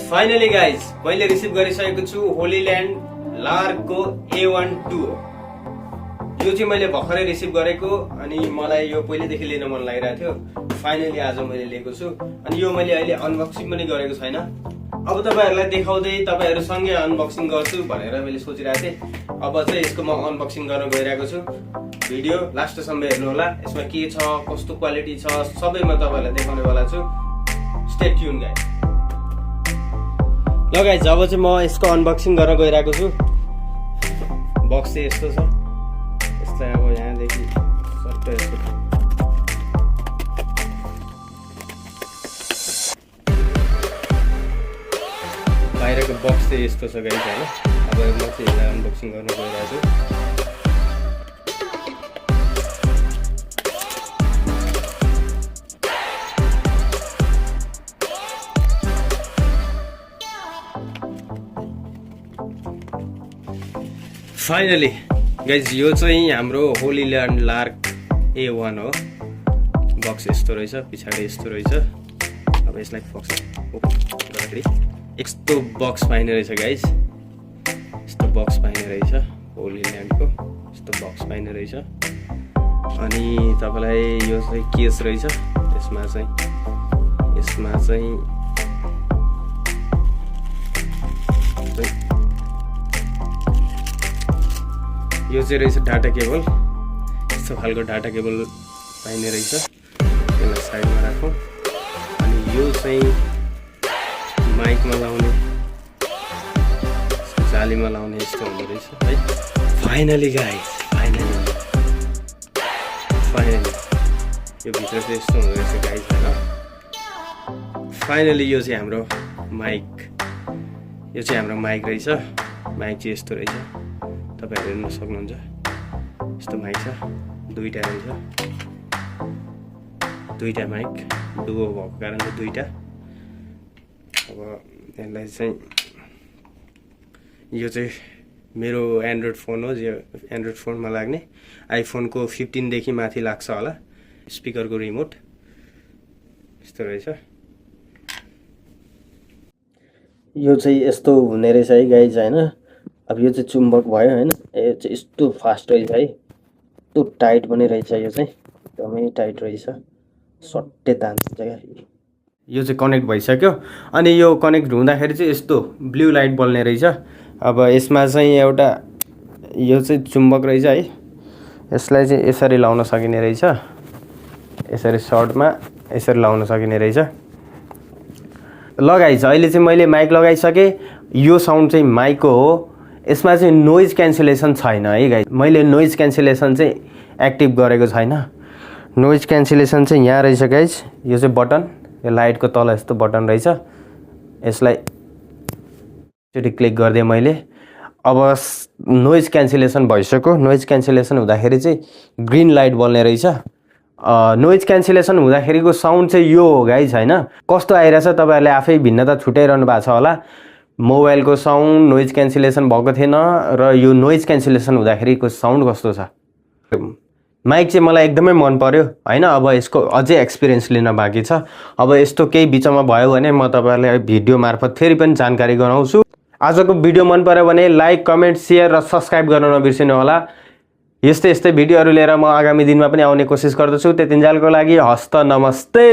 Finally guys मैले receive गरिसकेको छु होलील्यान्ड लार्कको A12 हो। यो चाहिँ मैले भर्खरै रिसिभ गरेको अनि मलाई यो पहिलेदेखि लिन मन लागिरहेको थियो। फाइनली आज मैले लिएको छु अनि यो मैले अहिले अनबक्सिङ पनि गरेको छैन। अब तपाईहरुलाई देखाउँदै तपाईहरुसँगै अनबक्सिङ गर्छु भनेर मैले सोचिरहेको थिएँ। अब चाहिँ यसको म अनबक्सिङ गर्न गइरहेको छु। भिडियो लास्टसम्म हेर्नु होला। यसमा के छ, कस्तो क्वालिटी छ सबै म तपाईहरुलाई देखाउने वाला छु। Stay tune guys. ल गाइज अब चाहिँ म यसको अनबक्सिङ गर्न गइरहेको छु। बक्स चाहिँ यस्तो छ। यसलाई अब यहाँदेखि सट्ट यस्तो बाहिरको बक्स चाहिँ यस्तो छ गाइज हैन। अब म चाहिँ यसलाई अनबक्सिङ गर्न गइरहेको छु। फाइनली गाइज यो चाहिँ हाम्रो होलील्यान्ड लार्क A1 हो। बक्स यस्तो रहेछ, पछाडि यस्तो रहेछ। अब यसलाई बक्स ओपन गर्दाखेरि यस्तो बक्स पाइने रहेछ गाइज। यस्तो बक्स पाइने रहेछ होलील्यान्डको। यस्तो बक्स पाइने रहेछ अनि तपाईलाई यो चाहिँ केस रहेछ। यसमा चाहिँ यो चाहिँ रहेछ डाटा केबल। यस्तो खालको डाटा केबल पाइने रहेछ। यसलाई साइडमा राखौँ अनि यो चाहिँ माइकमा लाउने, जालीमा लाउने यस्तो हुँदो रहेछ है। फाइनली गाइज फाइनली यो भित्र चाहिँ यस्तो हुँदो रहेछ गाइज हैन। फाइनली यो चाहिँ हाम्रो माइक रहेछ। माइक चाहिँ यस्तो रहेछ, तपाईहरु हेर्न सक्नुहुन्छ। यस्तो माइक छ, दुईटा रहेछ। दुईटा माइक डुओ भएको कारणले दुईटा। अब यसलाई चाहिँ यो चाहिँ मेरो एन्ड्रोइड फोन हो। यो एन्ड्रोइड फोनमा लाग्ने आइफोनको 15 देखि माथि लाग्छ होला। स्पिकरको रिमोट यस्तो रहेछ। यो चाहिँ यस्तो हुने रहेछ है गाइज हैन। अब यो चाहिँ चुम्बक भयो हैन। यो चाहिँ यस्तो फास्ट रहेछ है। यस्तो टाइट पनि रहेछ। यो चाहिँ एकदमै टाइट रहेछ, सट्टै तान्छ क्या। यो चाहिँ कनेक्ट भइसक्यो अनि यो कनेक्ट हुँदाखेरि चाहिँ यस्तो ब्लू लाइट बल्ने रहेछ। अब यसमा चाहिँ एउटा यो चाहिँ चुम्बक रहेछ है। यसलाई चाहिँ यसरी लाउन सकिने रहेछ। यसरी सर्टमा यसरी लाउन सकिने रहेछ। लगाइछ अहिले चाहिँ मैले माइक लगाइसकेँ। यो साउन्ड चाहिँ माइकको हो। यसमा चाहिँ नोइज क्यान्सलेसन छैन है गाइज। मैले नोइज क्यान्सलेसन चाहिँ एक्टिभ गरेको छैन। नोइज क्यान्सलेसन चाहिँ यहाँ रहेछ गाइज। यो चाहिँ बटन, यो लाइटको तल यस्तो बटन रहेछ। यसलाई एकचोटि क्लिक गरिदिएँ मैले। अब नोइज क्यान्सलेसन भइसक्यो। नोइज क्यान्सलेसन हुँदाखेरि चाहिँ ग्रिन लाइट बल्ने रहेछ। नोइज क्यान्सलेसन हुँदाखेरिको साउन्ड चाहिँ यो हो गाइज हैन। कस्तो आइरहेछ तपाईहरुले आफै भिन्नता छुट्याइरहनु भएको छ होला। मोबाइलको साउन्ड नोइज क्यान्सलेसन भएको थिएन र यो नोइज क्यान्सलेसन हुँदाखेरिको साउन्ड कस्तो छ। माइक चाहिँ मलाई एकदमै मन पर्यो हैन। अब यसको अझै एक्सपिरियन्स लिन बाँकी छ। अब यस्तो केही बिचमा भयो भने म तपाईहरुलाई भिडियो मार्फत फेरि पनि जानकारी गराउँछु। आजको भिडियो मन पर्यो भने लाइक, कमेन्ट, शेयर र सब्स्क्राइब गर्न नबिर्सिनु होला। यस्तै भिडियोहरु लिएर म आगामी दिनमा पनि आउने कोसिस गर्दछु। त्यतिन्जेलको लागि हस्त नमस्ते।